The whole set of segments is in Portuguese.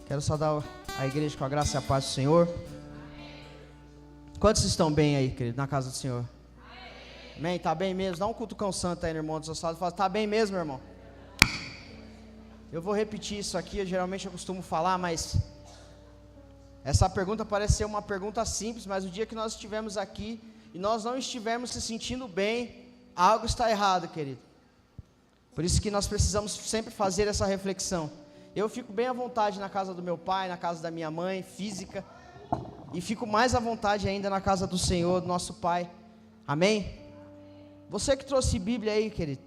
Quero saudar a igreja com a graça e a paz do Senhor. Quantos estão bem aí, querido, na casa do Senhor? Amém? Tá bem mesmo? Dá um cutucão santo aí no irmão do seu lado e fala, tá bem mesmo, meu irmão? Eu vou repetir isso aqui, geralmente eu costumo falar, mas essa pergunta parece ser uma pergunta simples, mas o dia que nós estivermos aqui e nós não estivermos se sentindo bem, algo está errado, querido. Por isso que nós precisamos sempre fazer essa reflexão. Eu fico bem à vontade na casa do meu pai, na casa da minha mãe, física, e fico mais à vontade ainda na casa do Senhor, do nosso Pai. Amém? Você que trouxe Bíblia aí, querido,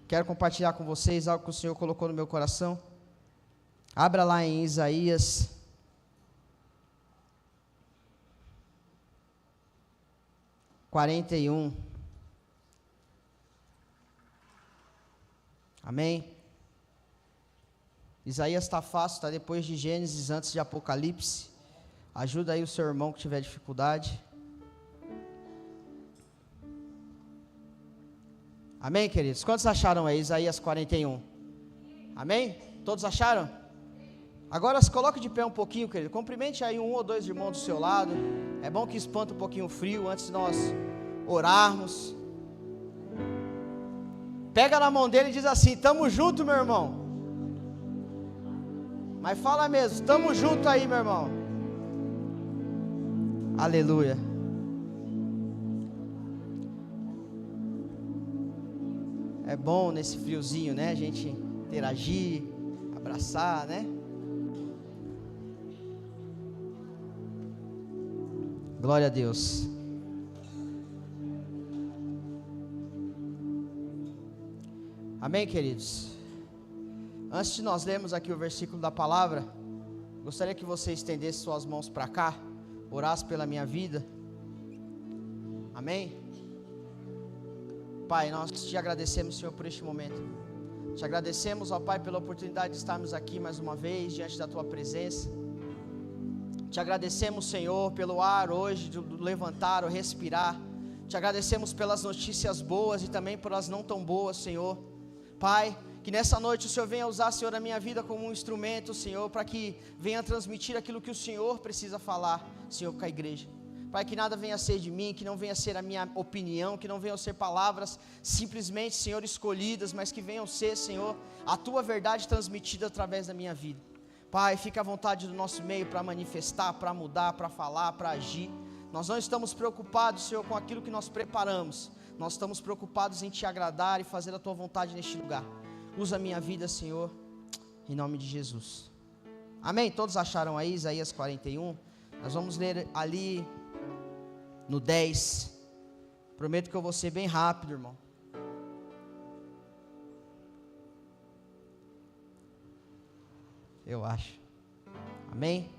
quero compartilhar com vocês algo que o Senhor colocou no meu coração. Abra lá em Isaías 41. Amém? Isaías está fácil, está depois de Gênesis, antes de Apocalipse. Ajuda aí o seu irmão que tiver dificuldade. Amém, queridos? Quantos acharam aí Isaías 41? Amém? Todos acharam? Agora se coloque de pé um pouquinho, querido. Cumprimente aí um ou dois irmãos do seu lado. É bom que espanta um pouquinho o frio antes de nós orarmos. Pega na mão dele e diz assim, tamo junto, meu irmão. Mas fala mesmo, tamo junto aí, meu irmão. Aleluia. É bom nesse friozinho, né? A gente interagir, abraçar, né? Glória a Deus. Amém, queridos? Antes de nós lermos aqui o versículo da palavra, gostaria que você estendesse suas mãos para cá, orasse pela minha vida. Amém? Pai, nós te agradecemos, Senhor, por este momento. Te agradecemos, ó Pai, pela oportunidade de estarmos aqui mais uma vez, diante da Tua presença. Te agradecemos, Senhor, pelo ar hoje, do levantar, o respirar. Te agradecemos pelas notícias boas e também pelas não tão boas, Senhor. Pai, que nessa noite o Senhor venha usar, Senhor, a minha vida como um instrumento, Senhor, para que venha transmitir aquilo que o Senhor precisa falar, Senhor, com a igreja. Pai, que nada venha a ser de mim, que não venha a ser a minha opinião, que não venham a ser palavras simplesmente, Senhor, escolhidas, mas que venham ser, Senhor, a Tua verdade transmitida através da minha vida. Pai, fica à vontade do nosso meio para manifestar, para mudar, para falar, para agir. Nós não estamos preocupados, Senhor, com aquilo que nós preparamos. Nós estamos preocupados em Te agradar e fazer a Tua vontade neste lugar. Usa a minha vida, Senhor, em nome de Jesus. Amém? Todos acharam aí Isaías 41? Nós vamos ler ali no 10. Prometo que eu vou ser bem rápido, irmão. Eu acho. Amém?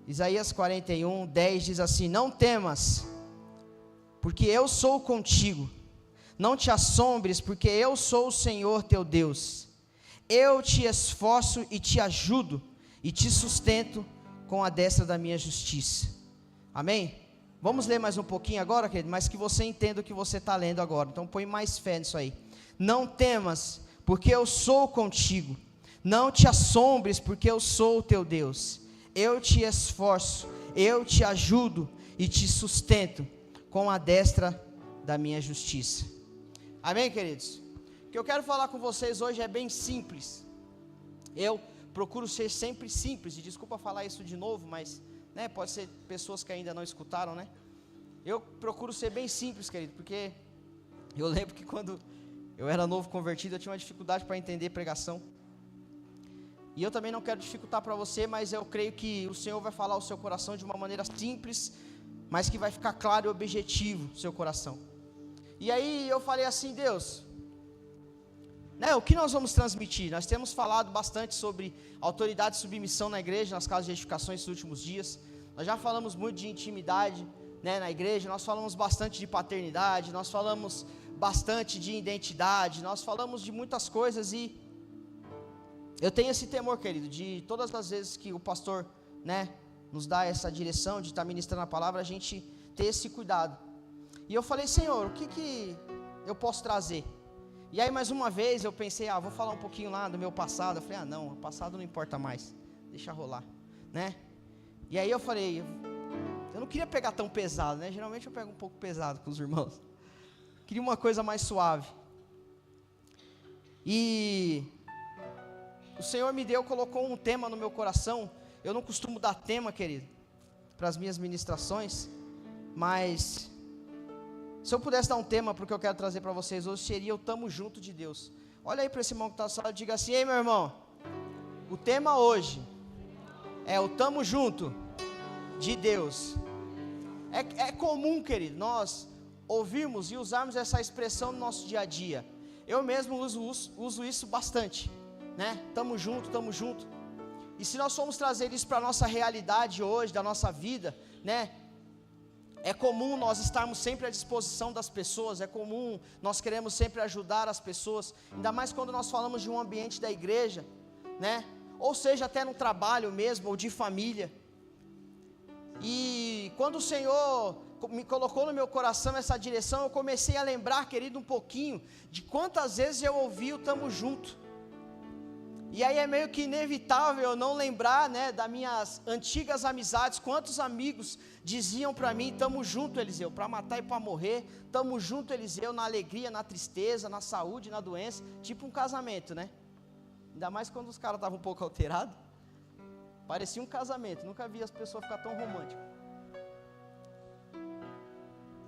Isaías 41, 10 diz assim: não temas, porque eu sou contigo. Não te assombres, porque eu sou o Senhor teu Deus. Eu te esforço e te ajudo, e te sustento com a destra da minha justiça. Amém? Vamos ler mais um pouquinho agora, querido, mas que você entenda o que você está lendo agora. Então põe mais fé nisso aí. Não temas, porque eu sou contigo. Não te assombres, porque eu sou o teu Deus. Eu te esforço, eu te ajudo e te sustento com a destra da minha justiça. Amém, queridos? O que eu quero falar com vocês hoje é bem simples. Eu procuro ser sempre simples, e desculpa falar isso de novo, mas né, pode ser pessoas que ainda não escutaram, né? Eu procuro ser bem simples, querido, porque eu lembro que quando eu era novo convertido, eu tinha uma dificuldade para entender pregação. E eu também não quero dificultar para você, mas eu creio que o Senhor vai falar ao seu coração de uma maneira simples, mas que vai ficar claro e objetivo no seu coração. E aí eu falei assim, Deus, né, o que nós vamos transmitir? Nós temos falado bastante sobre autoridade e submissão na igreja, nas casas de edificação esses últimos dias. Nós já falamos muito de intimidade, né, na igreja, nós falamos bastante de paternidade, nós falamos bastante de identidade, nós falamos de muitas coisas e eu tenho esse temor, querido, de todas as vezes que o pastor, né, nos dá essa direção de estar ministrando a palavra, a gente ter esse cuidado. E eu falei, Senhor, o que eu posso trazer? E aí mais uma vez eu pensei, vou falar um pouquinho lá do meu passado. Eu falei, não, o passado não importa mais, deixa rolar, né? E aí eu falei, eu não queria pegar tão pesado, né? Geralmente eu pego um pouco pesado com os irmãos. Queria uma coisa mais suave. E o Senhor colocou um tema no meu coração. Eu não costumo dar tema, querido, para as minhas ministrações, mas se eu pudesse dar um tema para o que eu quero trazer para vocês hoje, seria o Tamo Junto de Deus. Olha aí para esse irmão que está na sala e diga assim, ei meu irmão, o tema hoje é o Tamo Junto de Deus. É comum, querido, nós ouvirmos e usarmos essa expressão no nosso dia a dia. Eu mesmo uso isso bastante, né? Tamo junto, tamo junto. E se nós formos trazer isso para a nossa realidade hoje, da nossa vida, né? É comum nós estarmos sempre à disposição das pessoas, é comum nós queremos sempre ajudar as pessoas, ainda mais quando nós falamos de um ambiente da igreja, né? Ou seja, até no trabalho mesmo, ou de família. E quando o Senhor me colocou no meu coração essa direção, eu comecei a lembrar, querido, um pouquinho de quantas vezes eu ouvi o Tamo Junto. E aí é meio que inevitável eu não lembrar, né, das minhas antigas amizades. Quantos amigos diziam para mim, tamo junto, Eliseu, para matar e para morrer, tamo junto, Eliseu, na alegria, na tristeza, na saúde, na doença, tipo um casamento, né? Ainda mais quando os caras estavam um pouco alterados, parecia um casamento, nunca vi as pessoas ficar tão românticas.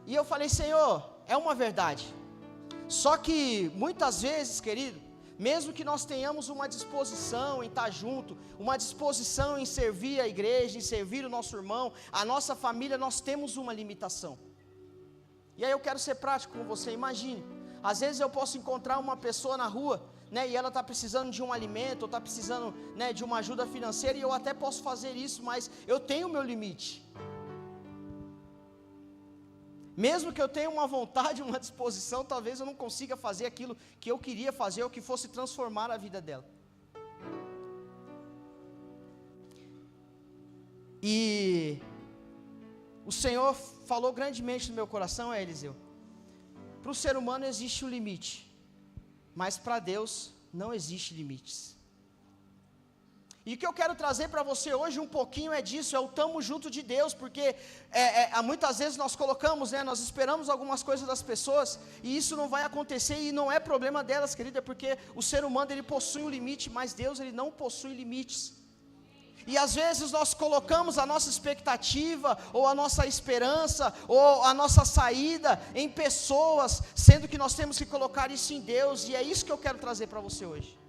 E eu falei, Senhor, é uma verdade, só que muitas vezes, querido, mesmo que nós tenhamos uma disposição em estar junto, uma disposição em servir a igreja, em servir o nosso irmão, a nossa família, nós temos uma limitação. E aí eu quero ser prático com você, imagine, às vezes eu posso encontrar uma pessoa na rua, né, e ela está precisando de um alimento, ou está precisando, né, de uma ajuda financeira, e eu até posso fazer isso, mas eu tenho o meu limite. Mesmo que eu tenha uma vontade, uma disposição, talvez eu não consiga fazer aquilo que eu queria fazer, ou que fosse transformar a vida dela. E o Senhor falou grandemente no meu coração, Eliseu, para o ser humano existe um limite, mas para Deus não existe limites. E o que eu quero trazer para você hoje um pouquinho é disso, é o tamo junto de Deus, porque muitas vezes nós colocamos, né, nós esperamos algumas coisas das pessoas, e isso não vai acontecer, e não é problema delas, querida, porque o ser humano ele possui um limite, mas Deus ele não possui limites. E às vezes nós colocamos a nossa expectativa, ou a nossa esperança, ou a nossa saída em pessoas, sendo que nós temos que colocar isso em Deus, e é isso que eu quero trazer para você hoje.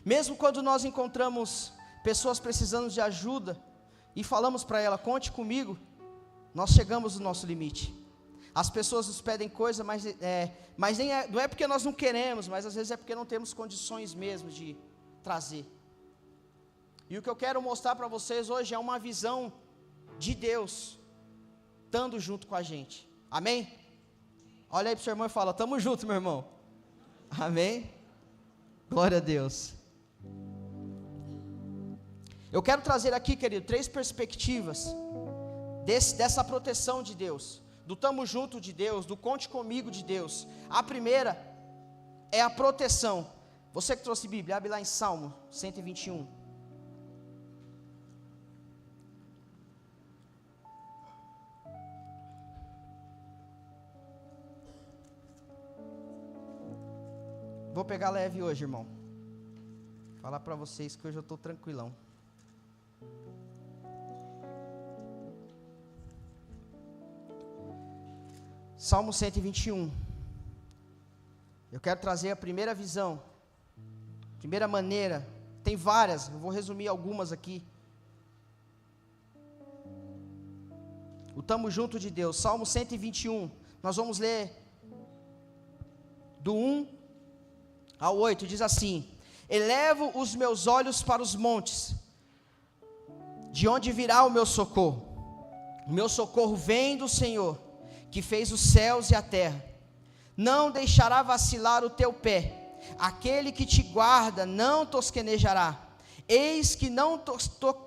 Mesmo quando nós encontramos pessoas precisando de ajuda, e falamos para ela, conte comigo, nós chegamos no nosso limite. As pessoas nos pedem coisa, mas não é porque nós não queremos, mas às vezes é porque não temos condições mesmo de trazer. E o que eu quero mostrar para vocês hoje é uma visão de Deus, estando junto com a gente, amém? Olha aí para o seu irmão e fala, tamo junto, meu irmão, amém? Glória a Deus. Eu quero trazer aqui, querido, 3 perspectivas dessa proteção de Deus, do tamo junto de Deus, do conte comigo de Deus. A primeira é a proteção. Você que trouxe Bíblia, abre lá em Salmo 121. Vou pegar leve hoje, irmão. Falar para vocês que hoje eu estou tranquilão. Salmo 121. Eu quero trazer a primeira visão, primeira maneira. Tem várias, eu vou resumir algumas aqui. O tamo junto de Deus. Salmo 121. Nós vamos ler do 1 ao 8. Diz assim: elevo os meus olhos para os montes, de onde virá o meu socorro? O meu socorro vem do Senhor, que fez os céus e a terra. Não deixará vacilar o teu pé, aquele que te guarda não tosquenejará. Eis que não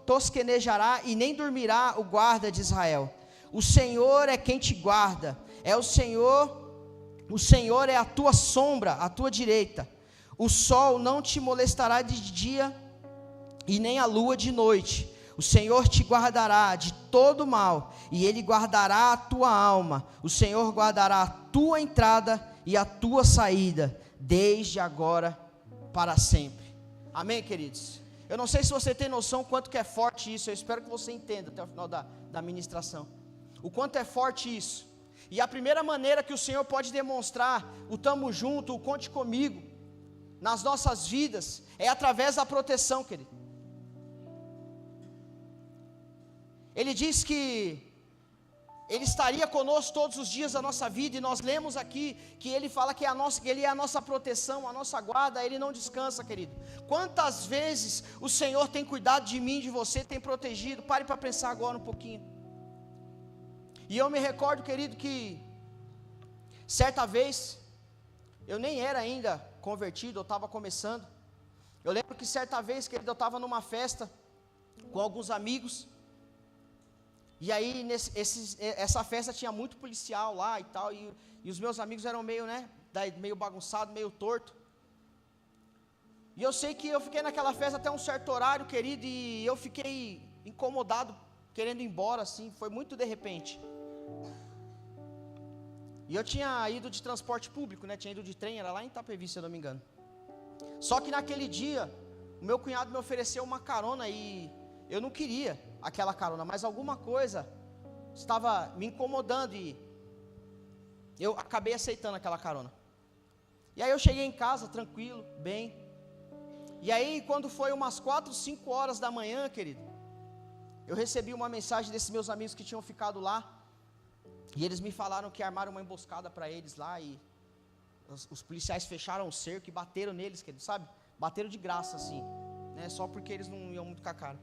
tosquenejará e nem dormirá o guarda de Israel. O Senhor é quem te guarda, é o Senhor O Senhor é a tua sombra, à tua direita. O sol não te molestará de dia e nem a lua de noite. O Senhor te guardará de todo mal, e Ele guardará a tua alma. O Senhor guardará a tua entrada e a tua saída, desde agora para sempre. Amém, queridos? Eu não sei se você tem noção quanto que é forte isso. Eu espero que você entenda até o final da ministração o quanto é forte isso. E a primeira maneira que o Senhor pode demonstrar o tamo junto, o conte comigo nas nossas vidas, é através da proteção, querido. Ele diz que Ele estaria conosco todos os dias da nossa vida, e nós lemos aqui que Ele fala que Ele é a nossa proteção, a nossa guarda. Ele não descansa, querido. Quantas vezes o Senhor tem cuidado de mim, de você, tem protegido? Pare para pensar agora um pouquinho. E eu me recordo, querido, que certa vez, eu nem era ainda convertido, eu estava começando. Eu lembro que certa vez, querido, eu estava numa festa com alguns amigos. E aí, essa festa tinha muito policial lá e tal, e os meus amigos eram meio, meio bagunçado, meio torto. E eu sei que eu fiquei naquela festa até um certo horário, querido, e eu fiquei incomodado, querendo ir embora, assim, foi muito de repente. E eu tinha ido de transporte público, tinha ido de trem, era lá em Itapevi, se eu não me engano. Só que naquele dia, o meu cunhado me ofereceu uma carona e eu não queria aquela carona, mas alguma coisa estava me incomodando e eu acabei aceitando aquela carona. E aí eu cheguei em casa tranquilo, bem. E aí quando foi umas 4, 5 horas da manhã, querido, eu recebi uma mensagem desses meus amigos que tinham ficado lá. E eles me falaram que armaram uma emboscada para eles lá, e os policiais fecharam o cerco e bateram neles, querido, sabe? Bateram de graça assim, só porque eles não iam muito com a cara.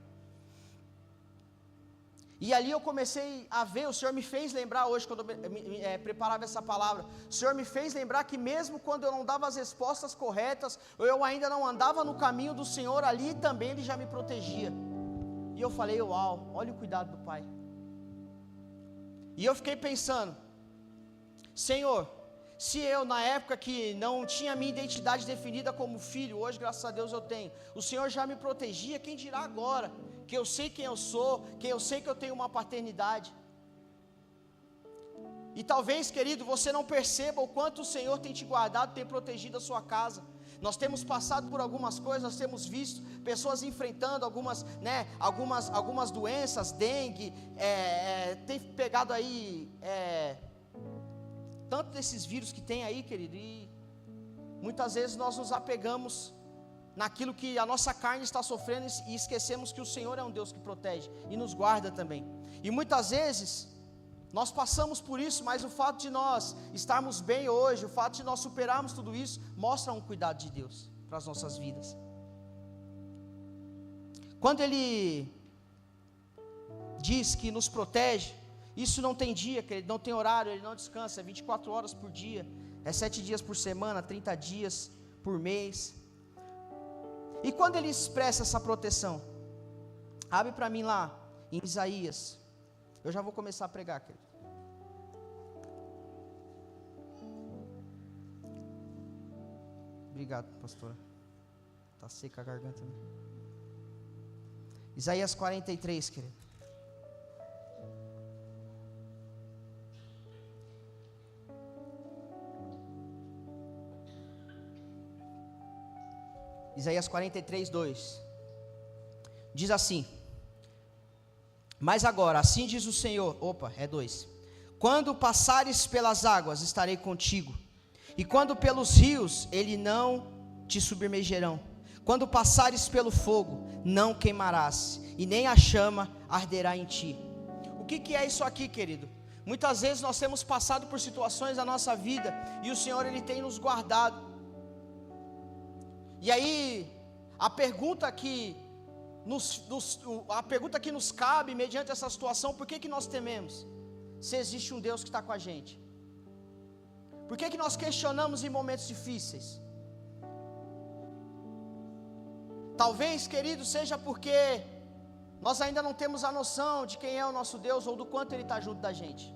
E ali eu comecei a ver, o Senhor me fez lembrar hoje, quando eu preparava essa palavra, o Senhor me fez lembrar que mesmo quando eu não dava as respostas corretas, ou eu ainda não andava no caminho do Senhor, ali também Ele já me protegia. E eu falei, uau, olha o cuidado do Pai. E eu fiquei pensando, Senhor, se eu na época que não tinha minha identidade definida como filho, hoje graças a Deus eu tenho, o Senhor já me protegia, quem dirá agora, que eu sei quem eu sou, que eu sei que eu tenho uma paternidade. E talvez, querido, você não perceba o quanto o Senhor tem te guardado, tem protegido a sua casa. Nós temos passado por algumas coisas, nós temos visto pessoas enfrentando algumas doenças, dengue, tem pegado aí, tanto desses vírus que tem aí, querido, e muitas vezes nós nos apegamos naquilo que a nossa carne está sofrendo e esquecemos que o Senhor é um Deus que protege e nos guarda também. E muitas vezes nós passamos por isso, mas o fato de nós estarmos bem hoje, o fato de nós superarmos tudo isso, mostra um cuidado de Deus para as nossas vidas. Quando Ele diz que nos protege, isso não tem dia, querido, não tem horário, Ele não descansa, é 24 horas por dia, é 7 dias por semana, 30 dias por mês. E quando Ele expressa essa proteção, abre para mim lá, em Isaías. Eu já vou começar a pregar, querido. Obrigado, pastora. Está seca a garganta, né? Isaías 43, querido. Isaías 43, 2. Diz assim: mas agora, assim diz o Senhor, 2. Quando passares pelas águas, estarei contigo, e quando pelos rios, ele não te submergerão. Quando passares pelo fogo, não queimarás, e nem a chama arderá em ti. O que é isso aqui, querido? Muitas vezes nós temos passado por situações na nossa vida, e o Senhor Ele tem nos guardado. E aí, a pergunta que nos cabe mediante essa situação: por que nós tememos, se existe um Deus que está com a gente? Por que nós questionamos em momentos difíceis? Talvez, querido, seja porque nós ainda não temos a noção de quem é o nosso Deus, ou do quanto Ele está junto da gente.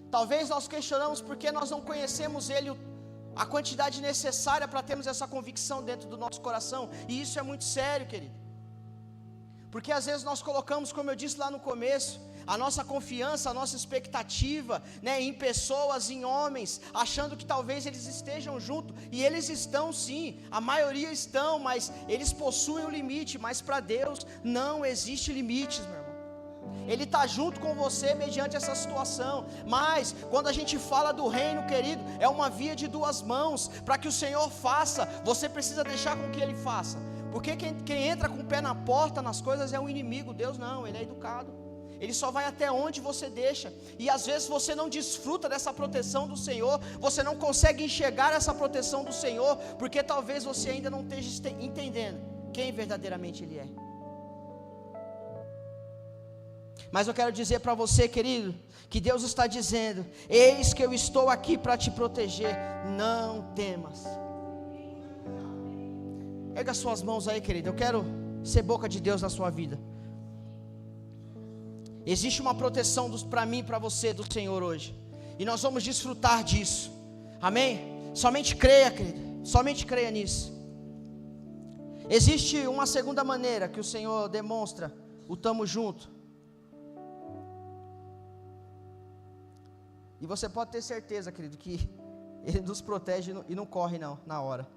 Talvez nós questionamos porque nós não conhecemos Ele, a quantidade necessária para termos essa convicção dentro do nosso coração. E isso é muito sério, querido. Porque às vezes nós colocamos, como eu disse lá no começo, a nossa confiança, a nossa expectativa, né, em pessoas, em homens, achando que talvez eles estejam junto, e eles estão sim, a maioria estão, mas eles possuem um limite, mas para Deus não existe limites, meu irmão. Ele está junto com você mediante essa situação, mas quando a gente fala do reino, querido, é uma via de duas mãos. Para que o Senhor faça, você precisa deixar com que Ele faça, porque quem entra com o pé na porta nas coisas é um inimigo. Deus não, Ele é educado, Ele só vai até onde você deixa, e às vezes você não desfruta dessa proteção do Senhor, você não consegue enxergar essa proteção do Senhor, porque talvez você ainda não esteja entendendo quem verdadeiramente Ele é. Mas eu quero dizer para você, querido, que Deus está dizendo: eis que eu estou aqui para te proteger, não temas. Erga suas mãos aí, querido, eu quero ser boca de Deus na sua vida. Existe uma proteção para mim e para você do Senhor hoje, e nós vamos desfrutar disso, amém? Somente creia, querido, somente creia nisso. Existe uma segunda maneira que o Senhor demonstra o tamo junto, e você pode ter certeza, querido, que Ele nos protege e não corre não, na hora,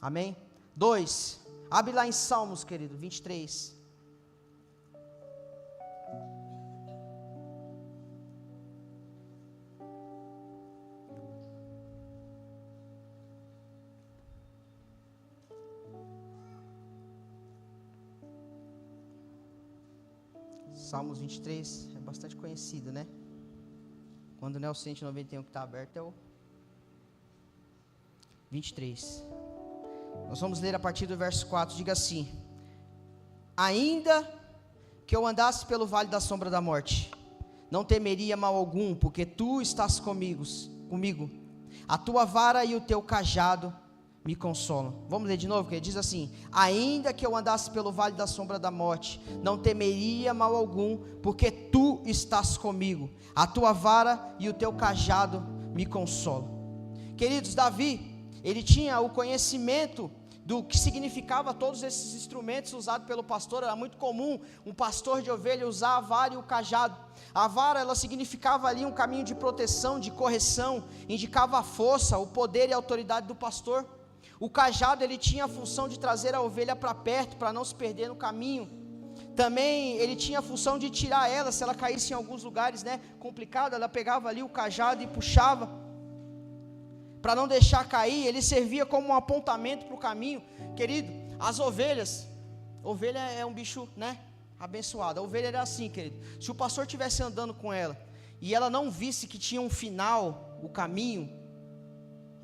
amém? 2, abre lá em Salmos, querido, 23. Salmos 23 é bastante conhecido, né? Quando não é o 191 que está aberto, é o 23. Nós vamos ler a partir do verso 4, diga assim: ainda que eu andasse pelo vale da sombra da morte, não temeria mal algum, porque tu estás comigo. A tua vara e o teu cajado me consolam. Vamos ler de novo, que ele diz assim: ainda que eu andasse pelo vale da sombra da morte, não temeria mal algum, porque tu estás comigo. A tua vara e o teu cajado me consolam. Queridos, Davi, ele tinha o conhecimento do que significava todos esses instrumentos usados pelo pastor. Era muito comum um pastor de ovelha usar a vara e o cajado. A vara, ela significava ali um caminho de proteção, de correção, indicava a força, o poder e a autoridade do pastor. O cajado, ele tinha a função de trazer a ovelha para perto, para não se perder no caminho. Também ele tinha a função de tirar ela, se ela caísse em alguns lugares, né, complicado, ela pegava ali o cajado e puxava, para não deixar cair. Ele servia como um apontamento para o caminho. Querido, as ovelhas, ovelha é um bicho, né, abençoado. A ovelha era assim, querido, se o pastor estivesse andando com ela, e ela não visse que tinha um final, o caminho,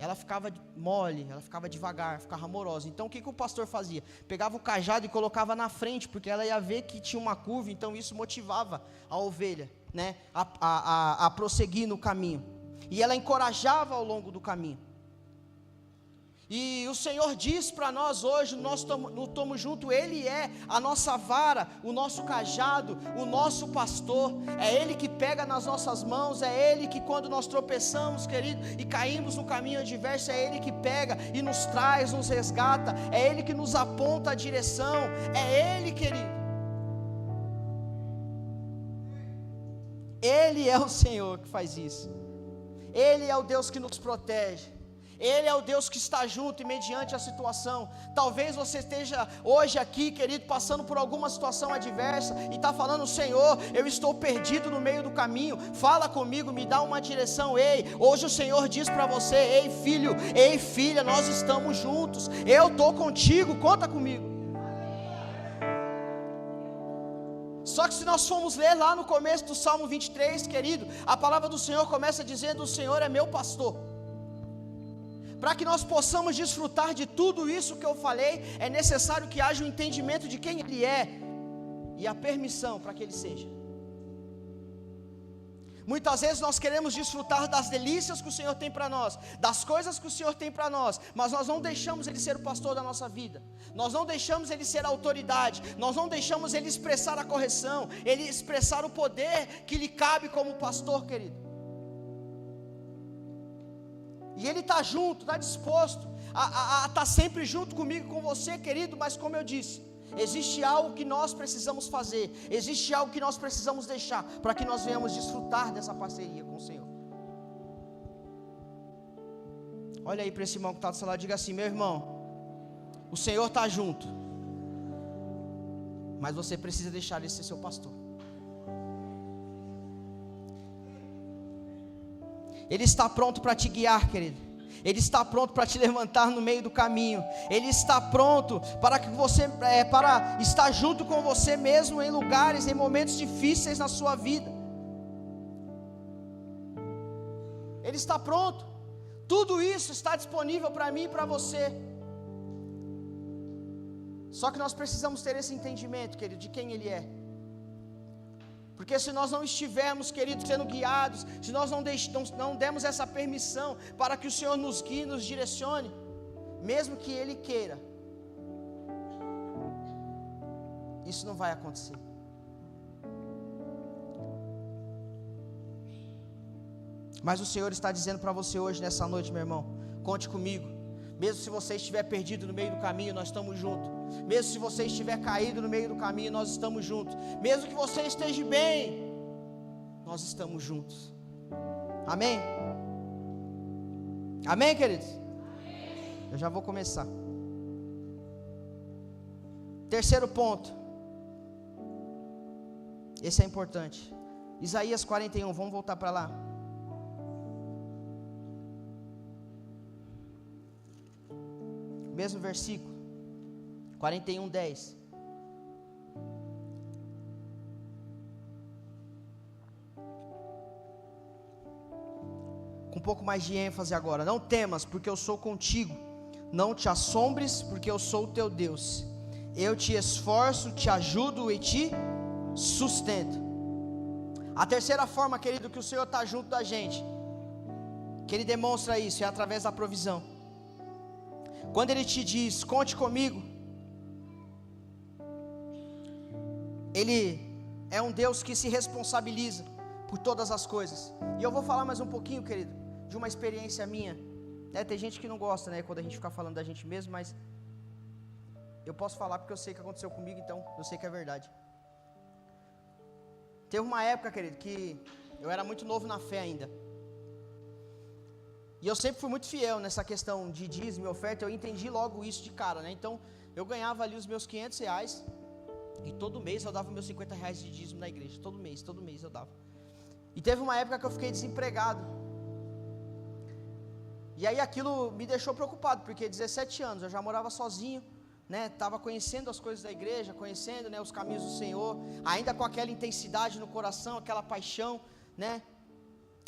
ela ficava mole, ela ficava devagar, ficava amorosa. Então o que o pastor fazia? Pegava o cajado e colocava na frente, porque ela ia ver que tinha uma curva, então isso motivava a ovelha, né, a prosseguir no caminho, e ela encorajava ao longo do caminho. E o Senhor diz para nós hoje, no Tamo Junto, Ele é a nossa vara, o nosso cajado, o nosso pastor. É Ele que pega nas nossas mãos, é Ele que, quando nós tropeçamos, querido, e caímos no caminho adverso, é Ele que pega e nos traz, nos resgata, é Ele que nos aponta a direção, é Ele, querido. Ele é o Senhor que faz isso. Ele é o Deus que nos protege. Ele é o Deus que está junto e mediante a situação. Talvez você esteja hoje aqui, querido, passando por alguma situação adversa e está falando: Senhor, eu estou perdido no meio do caminho, fala comigo, me dá uma direção. Ei, hoje o Senhor diz para você: ei filho, ei filha, nós estamos juntos, eu estou contigo, conta comigo. Só que se nós formos ler lá no começo do Salmo 23, querido, a palavra do Senhor começa dizendo: o Senhor é meu pastor. Para que nós possamos desfrutar de tudo isso que eu falei, é necessário que haja um entendimento de quem Ele é e a permissão para que Ele seja. Muitas vezes nós queremos desfrutar das delícias que o Senhor tem para nós, das coisas que o Senhor tem para nós, mas nós não deixamos Ele ser o pastor da nossa vida, nós não deixamos Ele ser a autoridade, nós não deixamos Ele expressar a correção, Ele expressar o poder que lhe cabe como pastor, querido. E Ele está junto, está disposto a estar sempre junto comigo, com você, querido. Mas como eu disse, existe algo que nós precisamos fazer, existe algo que nós precisamos deixar, para que nós venhamos desfrutar dessa parceria com o Senhor. Olha aí para esse irmão que está do seu lado, diga assim: meu irmão, o Senhor está junto, mas você precisa deixar Ele ser seu pastor. Ele está pronto para te guiar, querido. Ele está pronto para te levantar no meio do caminho. Ele está pronto para que você, para estar junto com você mesmo em lugares, em momentos difíceis na sua vida. Ele está pronto. Tudo isso está disponível para mim e para você. Só que nós precisamos ter esse entendimento, querido, de quem Ele é. Porque se nós não estivermos, queridos, sendo guiados, se nós não demos essa permissão para que o Senhor nos guie, nos direcione, mesmo que Ele queira, isso não vai acontecer. Mas o Senhor está dizendo para você hoje, nessa noite, meu irmão: conte comigo. Mesmo se você estiver perdido no meio do caminho, nós estamos juntos. Mesmo se você estiver caído no meio do caminho, nós estamos juntos. Mesmo que você esteja bem, nós estamos juntos. Amém? Amém, queridos? Amém. Eu já vou começar. Terceiro ponto. Esse é importante. Isaías 41, vamos voltar para lá. Mesmo versículo 41:10. Com um pouco mais de ênfase agora. Não temas, porque eu sou contigo. Não te assombres, porque eu sou o teu Deus. Eu te esforço, te ajudo e te sustento. A terceira forma, querido, que o Senhor está junto da gente, que Ele demonstra isso, é através da provisão. Quando Ele te diz: conte comigo, Ele é um Deus que se responsabiliza por todas as coisas. E eu vou falar mais um pouquinho, querido, de uma experiência minha, né? Tem gente que não gosta, né, quando a gente fica falando da gente mesmo, mas eu posso falar porque eu sei que aconteceu comigo, então eu sei que é verdade. Teve uma época, querido, que eu era muito novo na fé ainda. E eu sempre fui muito fiel nessa questão de dízimo e oferta. Eu entendi logo isso de cara, né? Então eu ganhava ali os meus R$500, e todo mês eu dava meus R$50 de dízimo na igreja. Todo mês eu dava. E teve uma época que eu fiquei desempregado. E aí aquilo me deixou preocupado, porque 17 anos eu já morava sozinho, né? Estava conhecendo as coisas da igreja, conhecendo, né, os caminhos do Senhor, ainda com aquela intensidade no coração, aquela paixão, né?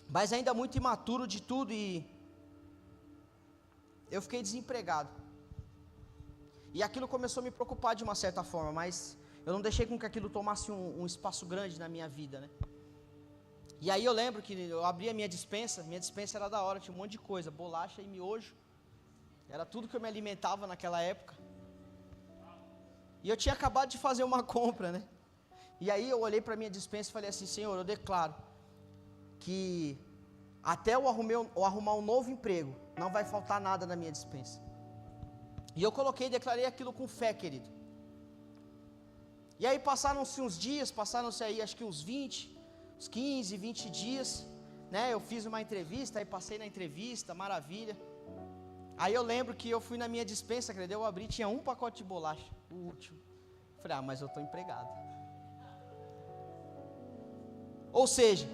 Mas ainda muito imaturo de tudo, e eu fiquei desempregado. E aquilo começou a me preocupar de uma certa forma, mas eu não deixei com que aquilo tomasse um espaço grande na minha vida, né? E aí eu lembro que eu abri a minha dispensa era da hora, tinha um monte de coisa, bolacha e miojo, era tudo que eu me alimentava naquela época. E eu tinha acabado de fazer uma compra, né? E aí eu olhei para a minha dispensa e falei assim: Senhor, eu declaro que até eu arrumar um novo emprego, não vai faltar nada na minha dispensa. E eu declarei aquilo com fé, querido. E aí passaram-se uns dias, passaram-se aí acho que uns 15, 20 dias, né? Eu fiz uma entrevista, aí passei na entrevista, maravilha. Aí eu lembro que eu fui na minha dispensa, querido, eu abri, tinha um pacote de bolacha, o último. Falei: mas eu estou empregado. Ou seja,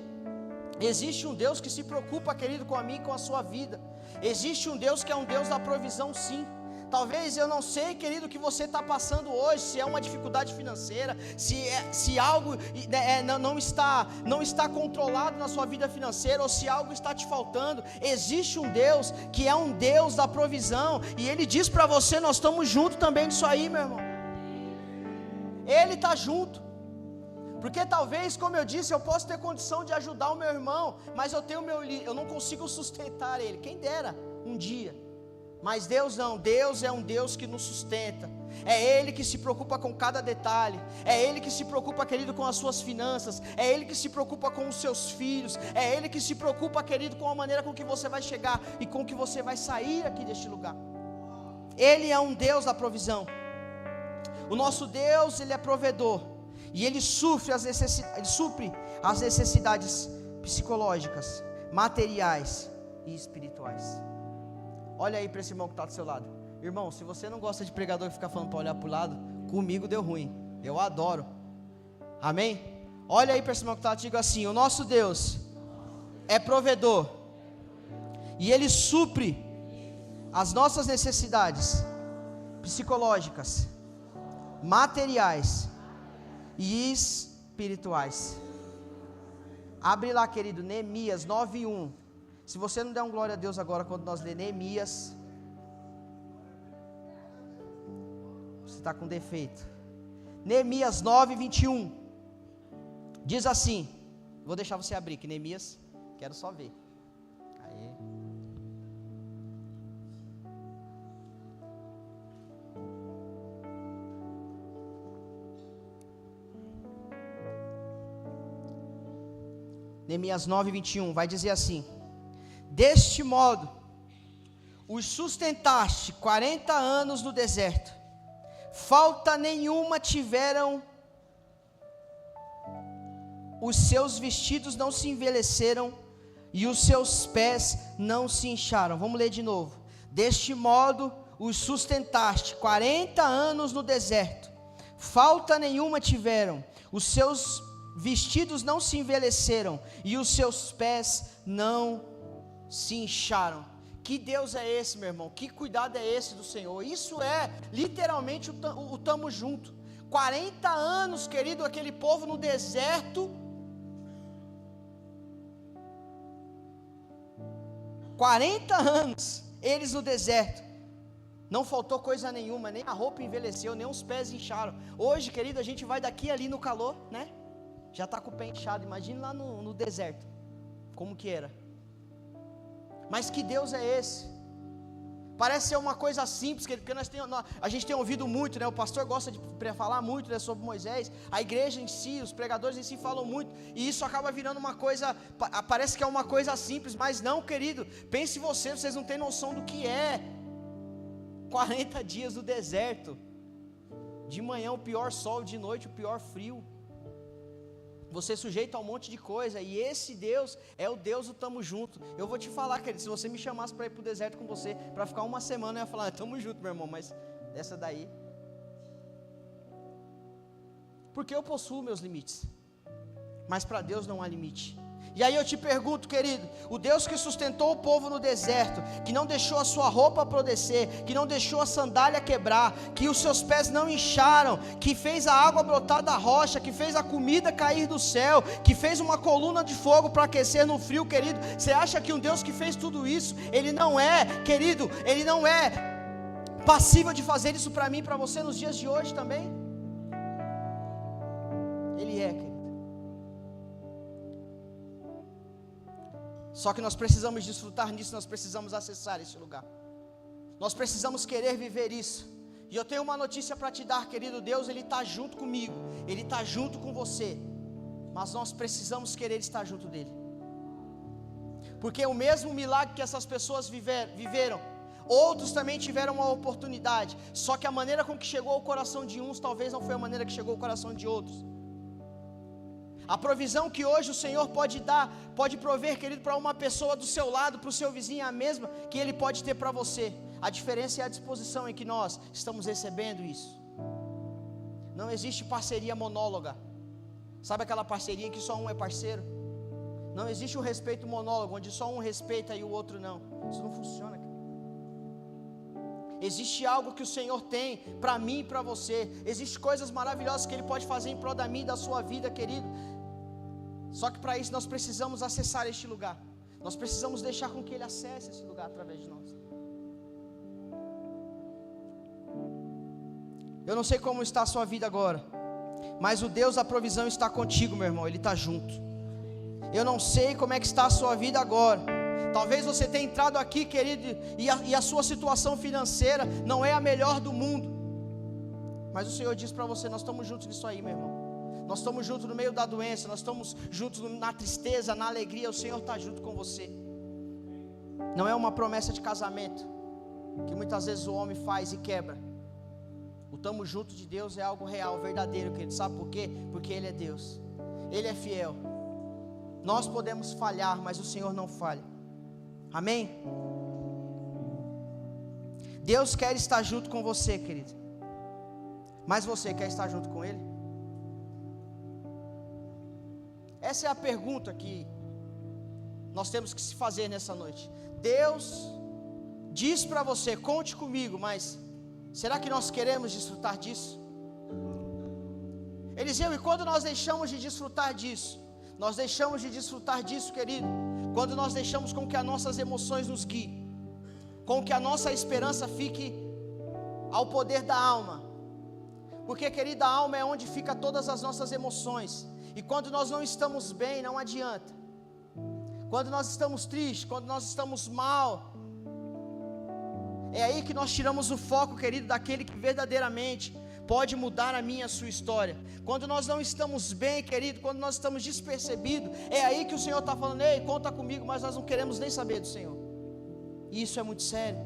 existe um Deus que se preocupa, querido, com a minha e com a sua vida. Existe um Deus que é um Deus da provisão, sim. Talvez eu não sei, querido, o que você está passando hoje, se é uma dificuldade financeira, se algo não está controlado na sua vida financeira, ou se algo está te faltando. Existe um Deus que é um Deus da provisão, e Ele diz para você: nós estamos juntos também nisso aí, meu irmão. Ele está junto. Porque talvez, como eu disse, eu posso ter condição de ajudar o meu irmão, mas eu não consigo sustentar ele. Quem dera um dia Mas Deus não, Deus é um Deus que nos sustenta. É Ele que se preocupa com cada detalhe. É Ele que se preocupa, querido, com as suas finanças. É Ele que se preocupa com os seus filhos. É Ele que se preocupa, querido, com a maneira com que você vai chegar e com que você vai sair aqui deste lugar. Ele é um Deus da provisão. O nosso Deus, Ele é provedor. E Ele supre as necessidades psicológicas, materiais e espirituais. Olha aí para esse irmão que está do seu lado. Irmão, se você não gosta de pregador que fica falando para olhar para o lado, comigo deu ruim. Eu adoro. Amém? Olha aí para esse irmão que está, diga assim: o nosso Deus é provedor. E Ele supre as nossas necessidades psicológicas, materiais e espirituais. Abre lá, querido, Neemias 9:1. Se você não der um glória a Deus agora quando nós ler Neemias, você está com defeito. Neemias 9:21 diz assim, vou deixar você abrir, que Neemias, quero só ver. Aí. Neemias 9:21 vai dizer assim: deste modo os sustentaste 40 anos no deserto, falta nenhuma tiveram, os seus vestidos não se envelheceram e os seus pés não se incharam. Vamos ler de novo. Deste modo os sustentaste 40 anos no deserto, falta nenhuma tiveram, os seus vestidos não se envelheceram e os seus pés não se incharam. Que Deus é esse, meu irmão? Que cuidado é esse do Senhor? Isso é literalmente o tamo junto. 40 anos, querido, aquele povo no deserto. 40 anos, eles no deserto. Não faltou coisa nenhuma, nem a roupa envelheceu, nem os pés incharam. Hoje, querido, a gente vai daqui ali no calor, né? Já está com o pé inchado. Imagine lá no deserto, como que era. Mas que Deus é esse? Parece ser uma coisa simples, porque a gente tem ouvido muito, né? O pastor gosta de falar muito, né, sobre Moisés. A igreja em si, os pregadores em si falam muito. E isso acaba virando uma coisa, parece que é uma coisa simples. Mas não, querido, pense vocês não têm noção do que é 40 dias no deserto. De manhã o pior sol, de noite o pior frio. Você sujeito a um monte de coisa. E esse Deus é o Deus do tamo junto. Eu vou te falar, querido, se você me chamasse para ir para o deserto com você, para ficar uma semana, eu ia falar, tamo junto, meu irmão. Mas essa daí, porque eu possuo meus limites, mas para Deus não há limite. E aí eu te pergunto, querido, o Deus que sustentou o povo no deserto, que não deixou a sua roupa apodrecer, que não deixou a sandália quebrar, que os seus pés não incharam, que fez a água brotar da rocha, que fez a comida cair do céu, que fez uma coluna de fogo para aquecer no frio, querido, você acha que um Deus que fez tudo isso, Ele não é, querido, Ele não é passível de fazer isso para mim e para você nos dias de hoje também? Ele é, querido. Só que nós precisamos desfrutar nisso, nós precisamos acessar esse lugar. Nós precisamos querer viver isso. E eu tenho uma notícia para te dar, querido. Deus, Ele está junto comigo, Ele está junto com você. Mas nós precisamos querer estar junto dEle. Porque o mesmo milagre que essas pessoas viveram, outros também tiveram uma oportunidade. Só que a maneira com que chegou ao coração de uns, talvez não foi a maneira que chegou ao coração de outros. A provisão que hoje o Senhor pode dar, pode prover, querido, para uma pessoa do seu lado, para o seu vizinho, é a mesma que Ele pode ter para você. A diferença é a disposição em que nós estamos recebendo isso. Não existe parceria monóloga. Sabe aquela parceria em que só um é parceiro? Não existe um respeito monólogo, onde só um respeita e o outro não. Isso não funciona. Existe algo que o Senhor tem para mim e para você. Existem coisas maravilhosas que Ele pode fazer em prol da minha e da sua vida, querido. Só que para isso nós precisamos acessar este lugar. Nós precisamos deixar com que Ele acesse esse lugar através de nós. Eu não sei como está a sua vida agora, mas o Deus da provisão está contigo, meu irmão. Ele está junto. Eu não sei como é que está a sua vida agora. Talvez você tenha entrado aqui, querido, e a sua situação financeira não é a melhor do mundo. Mas o Senhor diz para você: nós estamos juntos nisso aí, meu irmão. Nós estamos juntos no meio da doença, nós estamos juntos na tristeza, na alegria. O Senhor está junto com você. Não é uma promessa de casamento que muitas vezes o homem faz e quebra. O estamos juntos de Deus é algo real, verdadeiro, querido. Sabe por quê? Porque Ele é Deus, Ele é fiel. Nós podemos falhar, mas o Senhor não falha. Amém? Deus quer estar junto com você, querido. Mas você quer estar junto com Ele? Essa é a pergunta que nós temos que se fazer nessa noite. Deus diz para você: conte comigo, mas será que nós queremos desfrutar disso? Eliseu, e quando nós deixamos de desfrutar disso? Nós deixamos de desfrutar disso, querido, quando nós deixamos com que as nossas emoções nos guiem, com que a nossa esperança fique ao poder da alma. Porque, querida, a alma é onde fica todas as nossas emoções. E quando nós não estamos bem, não adianta. Quando nós estamos tristes, quando nós estamos mal, é aí que nós tiramos o foco, querido, daquele que verdadeiramente pode mudar a minha e a sua história. Quando nós não estamos bem, querido, quando nós estamos despercebidos, é aí que o Senhor está falando: ei, conta comigo, mas nós não queremos nem saber do Senhor. E isso é muito sério.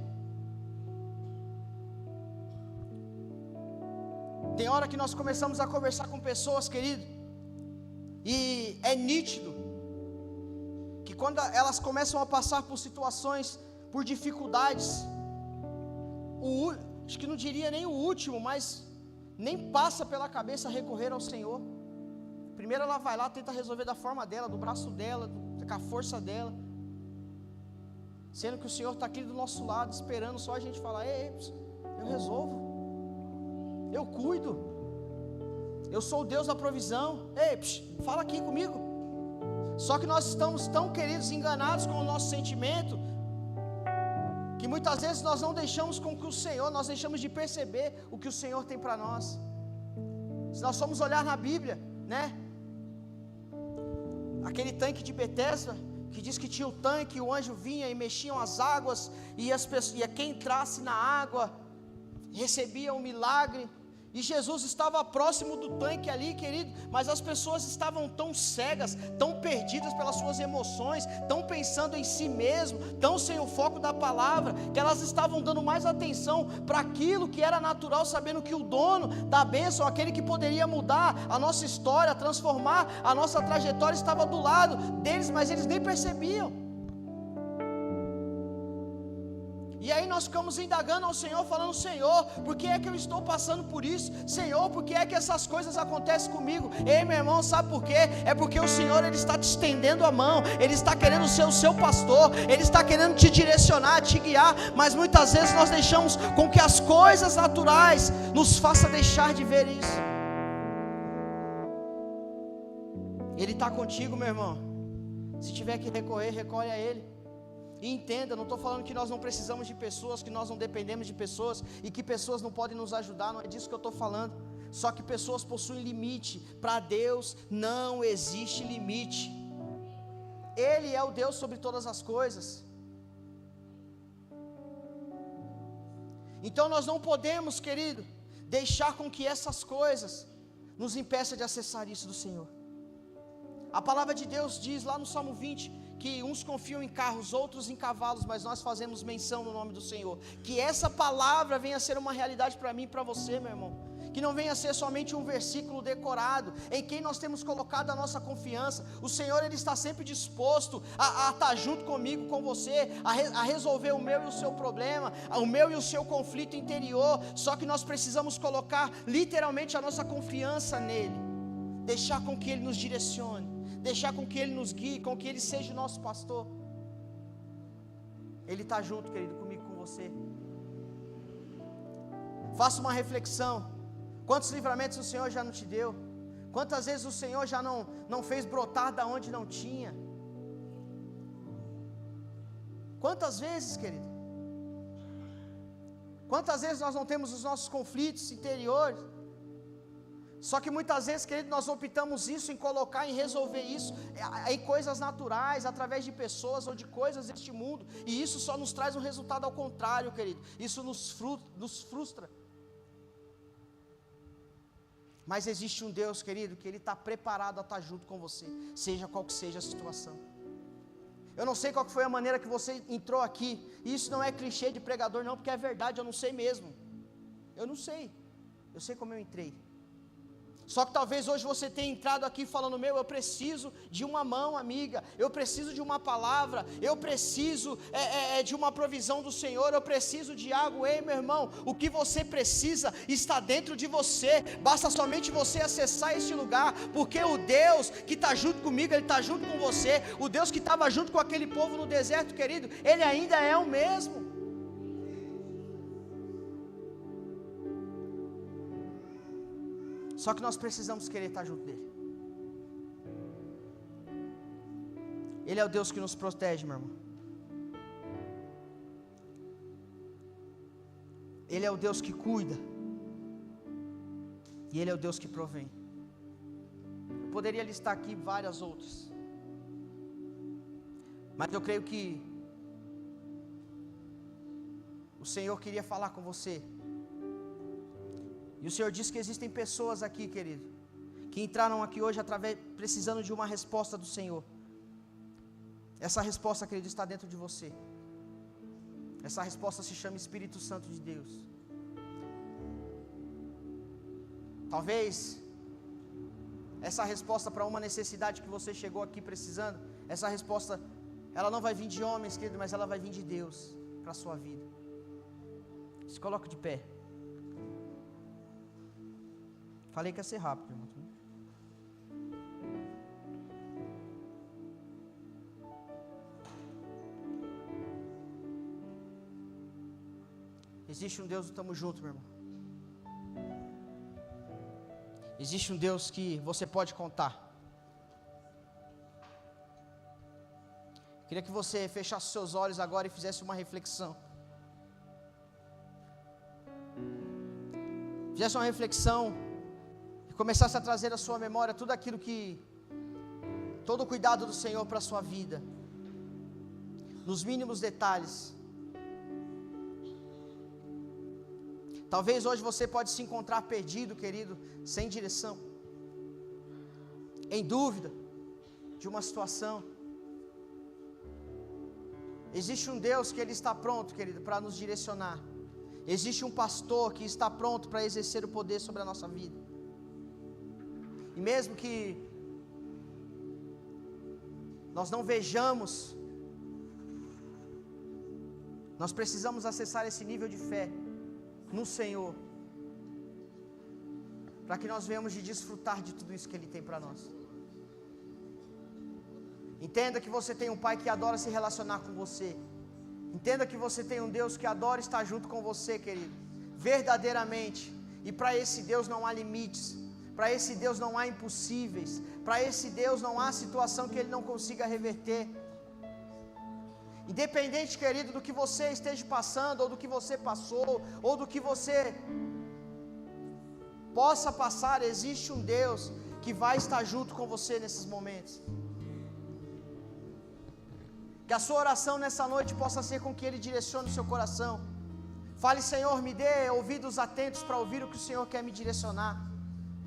Tem hora que nós começamos a conversar com pessoas, querido, e é nítido que quando elas começam a passar por situações, por dificuldades, acho que não diria nem o último, mas nem passa pela cabeça recorrer ao Senhor. Primeiro ela vai lá, tenta resolver da forma dela, do braço dela, com a força dela, sendo que o Senhor está aqui do nosso lado, esperando só a gente falar: ei, eu resolvo, eu cuido, eu sou o Deus da provisão, ei, fala aqui comigo. Só que nós estamos tão, queridos, enganados com o nosso sentimento, que muitas vezes nós não deixamos com que o Senhor, nós deixamos de perceber o que o Senhor tem para nós. Se nós formos olhar na Bíblia, né, aquele tanque de Betesda, que diz que tinha o tanque, o anjo vinha e mexiam as águas, e quem entrasse na água recebia um milagre. E Jesus estava próximo do tanque ali, querido, mas as pessoas estavam tão cegas, tão perdidas pelas suas emoções, tão pensando em si mesmo, tão sem o foco da palavra, que elas estavam dando mais atenção para aquilo que era natural, sabendo que o dono da bênção, aquele que poderia mudar a nossa história, transformar a nossa trajetória, estava do lado deles, mas eles nem percebiam. E aí nós ficamos indagando ao Senhor, falando: Senhor, por que é que eu estou passando por isso? Senhor, por que é que essas coisas acontecem comigo? Ei, meu irmão, sabe por quê? É porque o Senhor, Ele está te estendendo a mão, Ele está querendo ser o seu pastor, Ele está querendo te direcionar, te guiar, mas muitas vezes nós deixamos com que as coisas naturais nos façam deixar de ver isso. Ele está contigo, meu irmão. Se tiver que recorrer, recorre a Ele. E entenda, não estou falando que nós não precisamos de pessoas, que nós não dependemos de pessoas, e que pessoas não podem nos ajudar, não é disso que eu estou falando. Só que pessoas possuem limite. Para Deus não existe limite. Ele é o Deus sobre todas as coisas. Então nós não podemos, querido, deixar com que essas coisas nos impeçam de acessar isso do Senhor. A palavra de Deus diz lá no Salmo 20, que uns confiam em carros, outros em cavalos, mas nós fazemos menção no nome do Senhor. Que essa palavra venha a ser uma realidade para mim e para você, meu irmão. Que não venha a ser somente um versículo decorado, em quem nós temos colocado a nossa confiança. O Senhor, Ele está sempre disposto a estar junto comigo, com você, a resolver o meu e o seu problema, o meu e o seu conflito interior. Só que nós precisamos colocar literalmente a nossa confiança nele, deixar com que Ele nos direcione, deixar com que Ele nos guie, com que Ele seja o nosso pastor. Ele está junto, querido, comigo, com você. Faça uma reflexão. Quantos livramentos o Senhor já não te deu? Quantas vezes o Senhor já não fez brotar da onde não tinha? Quantas vezes, querido? Quantas vezes nós não temos os nossos conflitos interiores? Só que muitas vezes, querido, nós optamos isso em colocar, em resolver isso em coisas naturais, através de pessoas ou de coisas deste mundo, e isso só nos traz um resultado ao contrário, querido. Isso nos frustra. Mas existe um Deus, querido, que Ele está preparado a estar junto com você, seja qual que seja a situação. Eu não sei qual que foi a maneira que você entrou aqui, e isso não é clichê de pregador não, porque é verdade, eu não sei mesmo. Eu não sei, eu sei como eu entrei. Só que talvez hoje você tenha entrado aqui falando, eu preciso de uma mão amiga, eu preciso de uma palavra, eu preciso de uma provisão do Senhor, eu preciso de algo. Ei, meu irmão, o que você precisa está dentro de você, basta somente você acessar esse lugar, porque o Deus que está junto comigo, Ele está junto com você. O Deus que estava junto com aquele povo no deserto, querido, Ele ainda é o mesmo. Só que nós precisamos querer estar junto dEle. Ele é o Deus que nos protege, meu irmão. Ele é o Deus que cuida. E Ele é o Deus que provém. Eu poderia listar aqui várias outras, mas eu creio que o Senhor queria falar com você. E o Senhor disse que existem pessoas aqui, querido, que entraram aqui hoje precisando de uma resposta do Senhor. Essa resposta, querido, está dentro de você. Essa resposta se chama Espírito Santo de Deus. Talvez essa resposta para uma necessidade que você chegou aqui precisando, essa resposta, ela não vai vir de homens, querido, mas ela vai vir de Deus para a sua vida. Se coloque de pé. Falei que ia ser rápido, irmão. Existe um Deus, estamos juntos, meu irmão. Existe um Deus que você pode contar. Queria que você fechasse seus olhos agora e fizesse uma reflexão. Fizesse uma reflexão e começasse a trazer à sua memória tudo aquilo todo o cuidado do Senhor para a sua vida, nos mínimos detalhes. Talvez hoje você pode se encontrar perdido, querido, sem direção, em dúvida de uma situação. Existe um Deus que Ele está pronto, querido, para nos direcionar. Existe um pastor que está pronto para exercer o poder sobre a nossa vida. E mesmo que nós não vejamos, nós precisamos acessar esse nível de fé no Senhor, para que nós venhamos de desfrutar de tudo isso que Ele tem para nós. Entenda que você tem um Pai que adora se relacionar com você. Entenda que você tem um Deus que adora estar junto com você, querido, verdadeiramente. E para esse Deus não há limites, para esse Deus não há impossíveis, para esse Deus não há situação que Ele não consiga reverter. Independente, querido, do que você esteja passando, ou do que você passou, ou do que você possa passar, existe um Deus que vai estar junto com você nesses momentos. Que a sua oração nessa noite possa ser com que Ele direcione o seu coração. Fale, Senhor, me dê ouvidos atentos para ouvir o que o Senhor quer me direcionar,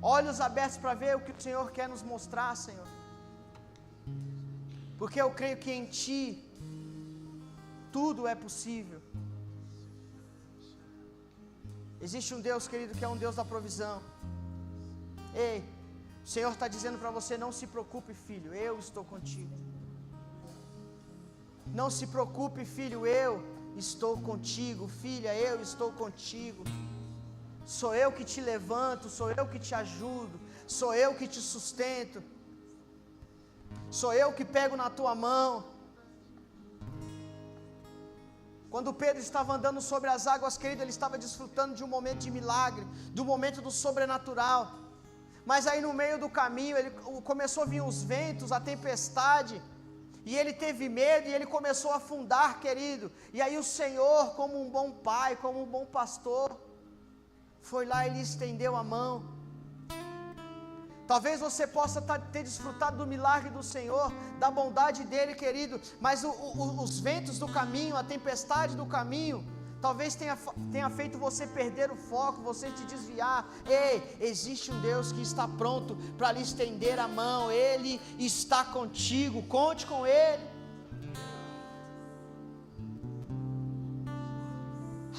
olhos abertos para ver o que o Senhor quer nos mostrar, Senhor, porque eu creio que em Ti tudo é possível. Existe um Deus, querido, que é um Deus da provisão. Ei, o Senhor está dizendo para você: não se preocupe, filho, eu estou contigo. Não se preocupe, filho, eu estou contigo. Filha, eu estou contigo. Sou eu que te levanto, sou eu que te ajudo, sou eu que te sustento, sou eu que pego na tua mão. Quando Pedro estava andando sobre as águas, querido, ele estava desfrutando de um momento de milagre, do momento do sobrenatural. Mas aí no meio do caminho, começou a vir os ventos, a tempestade, e ele teve medo, e ele começou a afundar, querido. E aí o Senhor, como um bom pai, como um bom pastor, foi lá e lhe estendeu a mão, Talvez você possa ter desfrutado do milagre do Senhor, da bondade dEle, querido, mas os ventos do caminho, a tempestade do caminho, talvez tenha feito você perder o foco, você te desviar. Ei, existe um Deus que está pronto para lhe estender a mão, Ele está contigo, conte com Ele.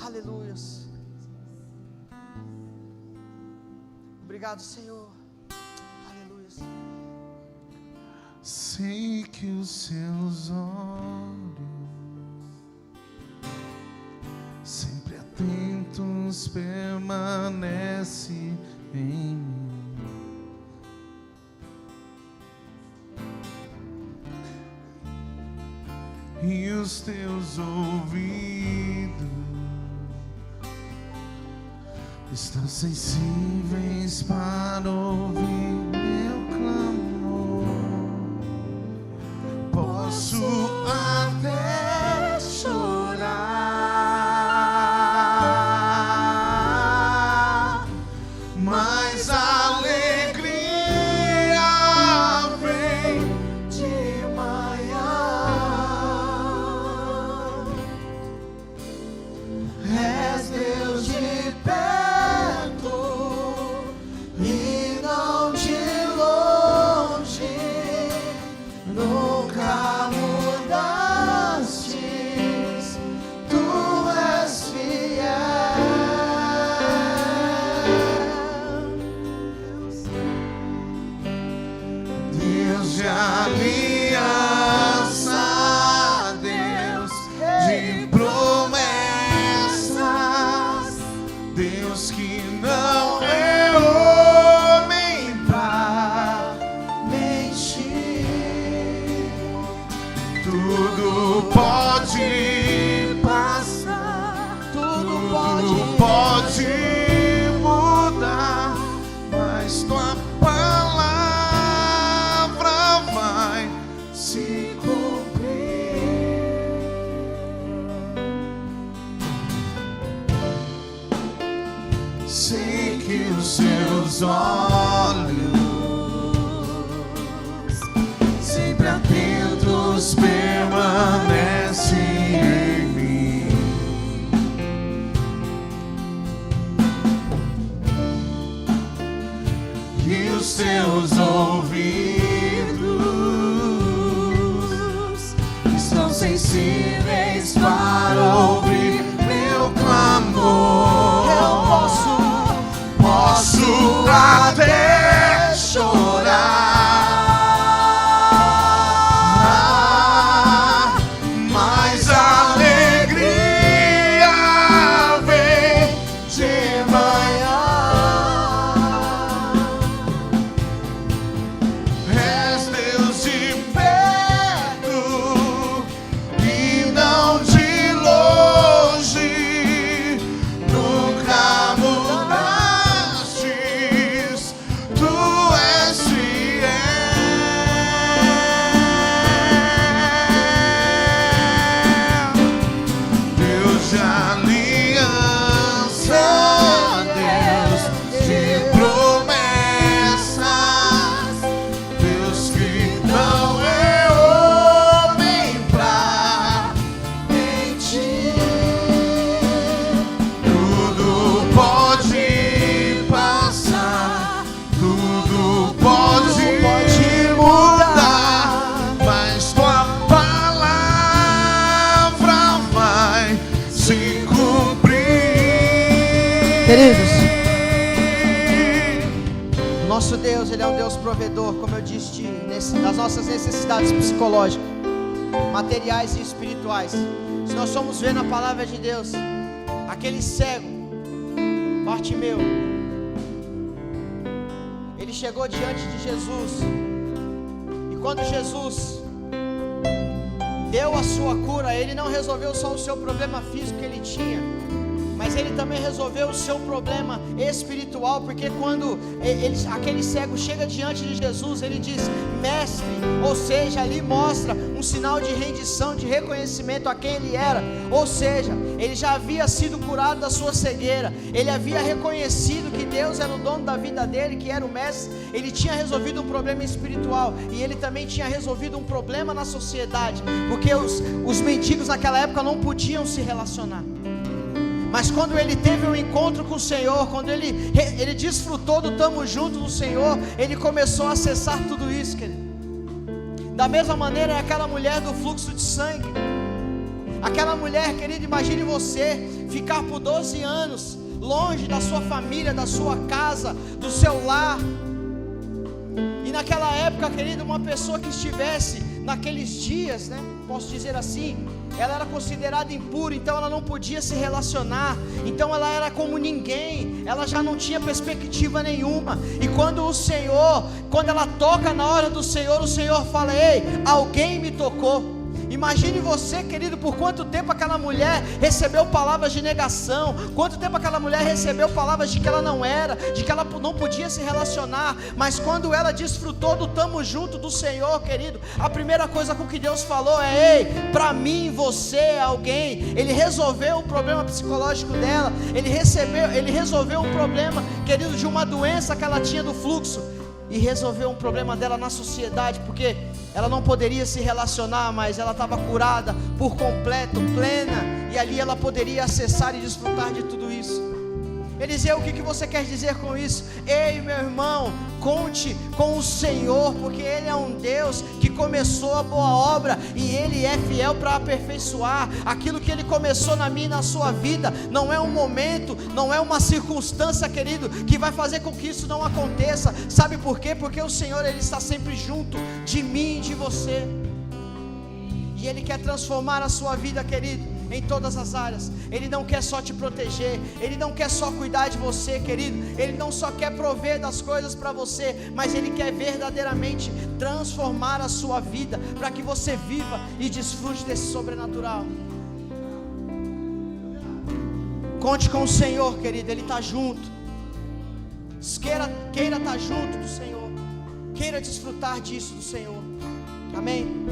Aleluias. Obrigado, Senhor. Aleluias. Sei que os seus olhos sempre atentos permanecem em mim, e os teus ouvidos estão sensíveis para ouvir meu clamor. Posso até chorar, mas a alegria vem de manhã. És Deus de perto e não de longe, nunca mudastes, tu és fiel. Deus de aliança, Deus de promessas, Deus que não é homem pra mentir. Tudo pode passar, tudo pode mudar, mas tua palavra vai se cumprir. Sei que os seus olhos sempre atentos permanecem em mim, e os seus ouvidos estão sensíveis para ouvir meu clamor. Eu posso até chorar, mas a alegria vem de manhã. És Deus de perto e não de longe, nunca mudastes, tu és fiel. Deus de aliança, Deus de promessas, Deus que não é homem pra mentir. Tudo pode passar, tudo pode mudar, mas tua palavra vai se cumprir. Queridos, o nosso Deus, Ele é um Deus provedor, como eu disse, das nossas necessidades psicológicas, materiais e espirituais. Se nós formos ver na palavra de Deus, aquele cego, Bartimeu, ele chegou diante de Jesus, e quando Jesus deu a sua cura, Ele não resolveu só o seu problema físico que ele tinha, mas ele também resolveu o seu problema espiritual, porque quando aquele cego chega diante de Jesus, ele diz: mestre, ou seja, ali mostra um sinal de rendição, de reconhecimento a quem ele era, ou seja, ele já havia sido curado da sua cegueira, ele havia reconhecido que Deus era o dono da vida dele, que era o mestre, ele tinha resolvido um problema espiritual, e ele também tinha resolvido um problema na sociedade, porque os mendigos naquela época não podiam se relacionar. Mas quando ele teve um encontro com o Senhor, quando ele desfrutou do tamo junto do Senhor, ele começou a acessar tudo isso, querido. Da mesma maneira é aquela mulher do fluxo de sangue. Aquela mulher, querido, imagine você ficar por 12 anos longe da sua família, da sua casa, do seu lar. E naquela época, querido, uma pessoa que estivesse naqueles dias, né, posso dizer assim, ela era considerada impura, então ela não podia se relacionar, então ela era como ninguém, ela já não tinha perspectiva nenhuma. E quando ela toca na hora do Senhor, o Senhor fala: ei, alguém me tocou. Imagine você, querido, por quanto tempo aquela mulher recebeu palavras de negação, quanto tempo aquela mulher recebeu palavras de que ela não era, de que ela não podia se relacionar, mas quando ela desfrutou do tamo junto do Senhor, querido, a primeira coisa com que Deus falou é: ei, para mim você é alguém. Ele resolveu o problema psicológico dela, ele resolveu o problema, querido, de uma doença que ela tinha do fluxo, e resolveu um problema dela na sociedade, porque ela não poderia se relacionar, mas ela estava curada por completo, plena, e ali ela poderia acessar e desfrutar de tudo isso. Eliseu, o que você quer dizer com isso? Ei, meu irmão, conte com o Senhor, porque Ele é um Deus que começou a boa obra, e Ele é fiel para aperfeiçoar aquilo que Ele começou na minha e na sua vida. Não é um momento, não é uma circunstância, querido, que vai fazer com que isso não aconteça. Sabe por quê? Porque o Senhor, Ele está sempre junto de mim e de você, e Ele quer transformar a sua vida, querido, em todas as áreas. Ele não quer só te proteger, Ele não quer só cuidar de você, querido, Ele não só quer prover das coisas para você, mas Ele quer verdadeiramente transformar a sua vida, para que você viva e desfrute desse sobrenatural. Conte com o Senhor, querido, Ele está junto. Queira estar junto do Senhor, queira desfrutar disso do Senhor. Amém?